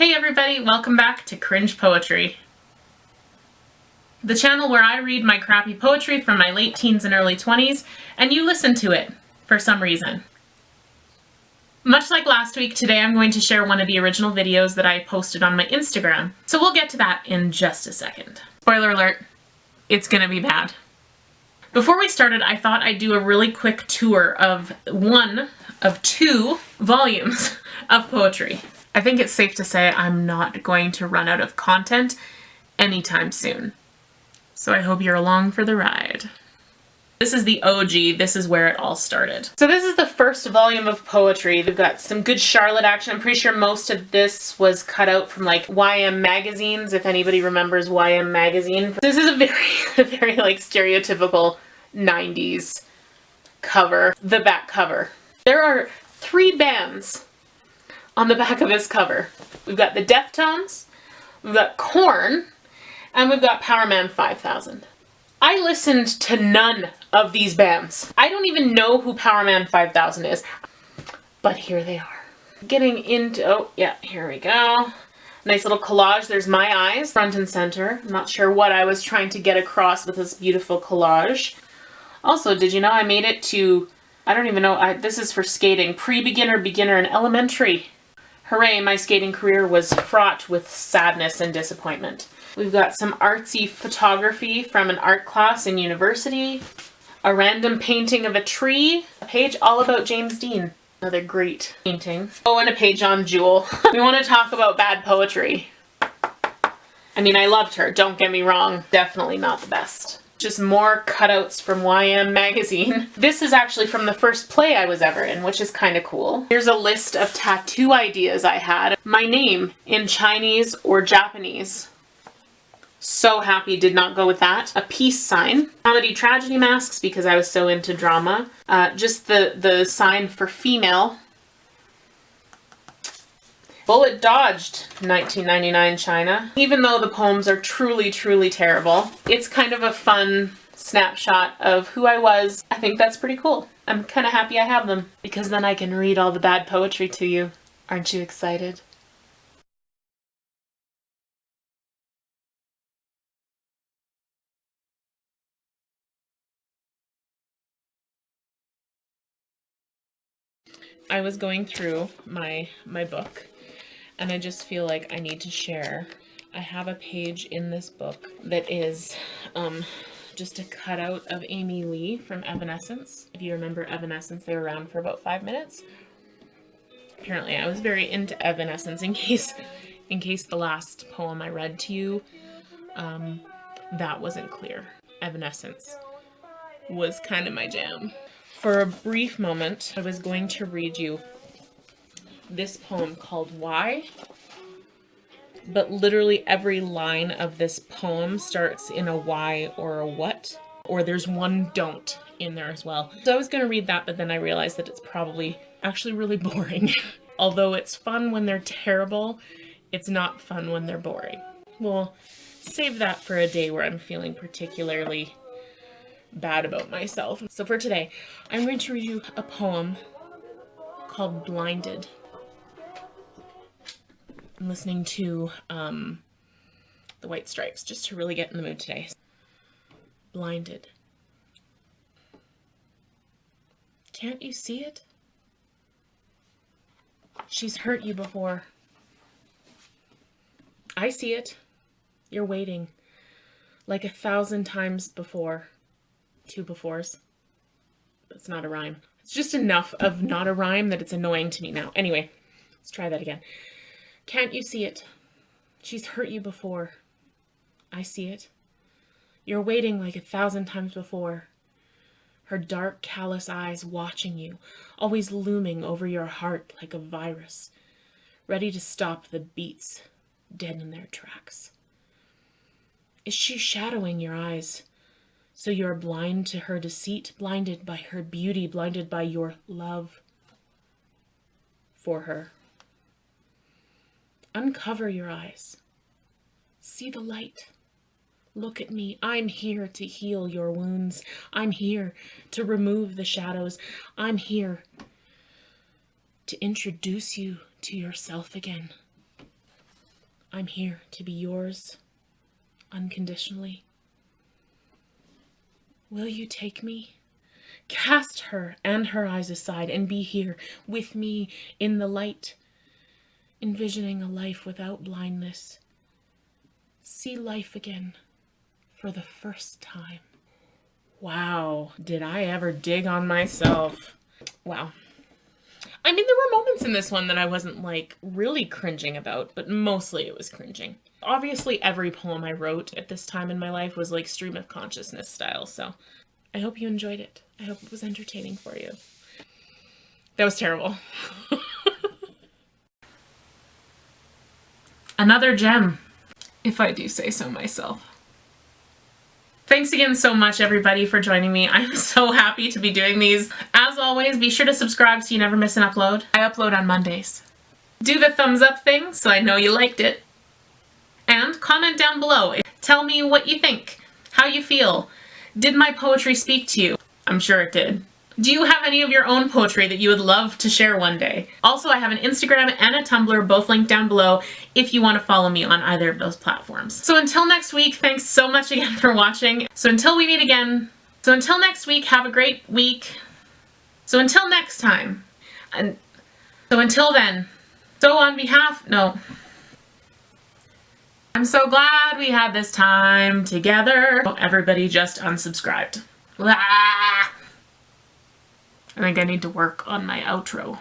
Hey everybody, welcome back to Cringe Poetry. The channel where I read my crappy poetry from my late teens and early 20s, and you listen to it, for some reason. Much like last week, today I'm going to share one of the original videos that I posted on my Instagram, so we'll get to that in just a second. Spoiler alert, it's gonna be bad. Before we started, I thought I'd do a really quick tour of one of two volumes of poetry. I think it's safe to say I'm not going to run out of content anytime soon. So I hope you're along for the ride. This is the OG, this is where it all started. So this is the first volume of poetry. We've got some good Charlotte action. I'm pretty sure most of this was cut out from like YM magazines, if anybody remembers YM magazine. This is a very like stereotypical 90s cover, the back cover. There are 3 bands on the back of this cover. We've got the Deftones, we've got Korn, and we've got Powerman 5000. I listened to none of these bands. I don't even know who Powerman 5000 is, but here they are. Getting into, oh yeah, here we go. Nice little collage. There's my eyes, front and center. I'm not sure what I was trying to get across with this beautiful collage. Also, did you know I made it to, I don't even know, this is for skating, pre-beginner, beginner, and elementary. Hooray, my skating career was fraught with sadness and disappointment. We've got some artsy photography from an art class in university, a random painting of a tree, a page all about James Dean. Another great painting. Oh, and a page on Jewel. We want to talk about bad poetry. I mean, I loved her, don't get me wrong. Definitely not the best. Just more cutouts from YM magazine. This is actually from the first play I was ever in, which is kind of cool. Here's a list of tattoo ideas I had. My name in Chinese or Japanese. So happy did not go with that. A peace sign. Comedy tragedy masks because I was so into drama. Just the sign for female. Bullet dodged, 1999 China. Even though the poems are truly, truly terrible, it's kind of a fun snapshot of who I was. I think that's pretty cool. I'm kind of happy I have them because then I can read all the bad poetry to you. Aren't you excited? I was going through my book and I just feel like I need to share. I have a page in this book that is just a cutout of Amy Lee from Evanescence. If you remember Evanescence, they were around for about 5 minutes. Apparently I was very into Evanescence in case the last poem I read to you, that wasn't clear. Evanescence was kind of my jam. For a brief moment, I was going to read you this poem called Why, but literally every line of this poem starts in a why or a what, or there's one don't in there as well. So I was going to read that, but then I realized that it's probably actually really boring. Although it's fun when they're terrible, it's not fun when they're boring. We'll save that for a day where I'm feeling particularly bad about myself. So for today, I'm going to read you a poem called Blinded. I'm listening to the White Stripes just to really get in the mood today. Blinded. Can't you see it? She's hurt you before. I see it. You're waiting. Like 1,000 times before. 2 befores. That's not a rhyme. It's just enough of not a rhyme that it's annoying to me now. Anyway, let's try that again. Can't you see it? She's hurt you before. I see it. You're waiting like 1,000 times before. Her dark, callous eyes watching you, always looming over your heart like a virus, ready to stop the beats dead in their tracks. Is she shadowing your eyes? So you're blind to her deceit, blinded by her beauty, blinded by your love for her. Uncover your eyes. See the light. Look at me. I'm here to heal your wounds. I'm here to remove the shadows. I'm here to introduce you to yourself again. I'm here to be yours unconditionally. Will you take me? Cast her and her eyes aside and be here with me in the light, envisioning a life without blindness. See life again for the first time. Wow, did I ever dig on myself? Wow. I mean, there were moments in this one that I wasn't, like, really cringing about, but mostly it was cringing. Obviously, every poem I wrote at this time in my life was, like, stream of consciousness style, so I hope you enjoyed it. I hope it was entertaining for you. That was terrible. Another gem, if I do say so myself. Thanks again so much, everybody, for joining me. I'm so happy to be doing these. As always, be sure to subscribe so you never miss an upload. I upload on Mondays. Do the thumbs up thing so I know you liked it. And comment down below. Tell me what you think, how you feel. Did my poetry speak to you? I'm sure it did. Do you have any of your own poetry that you would love to share one day? Also, I have an Instagram and a Tumblr, both linked down below, if you want to follow me on either of those platforms. So until next week, thanks so much again for watching. So until we meet again, so until next week, have a great week. So until next time, and so until then, so on behalf, no. I'm so glad we had this time together. Everybody just unsubscribed. Ah! I think I need to work on my outro.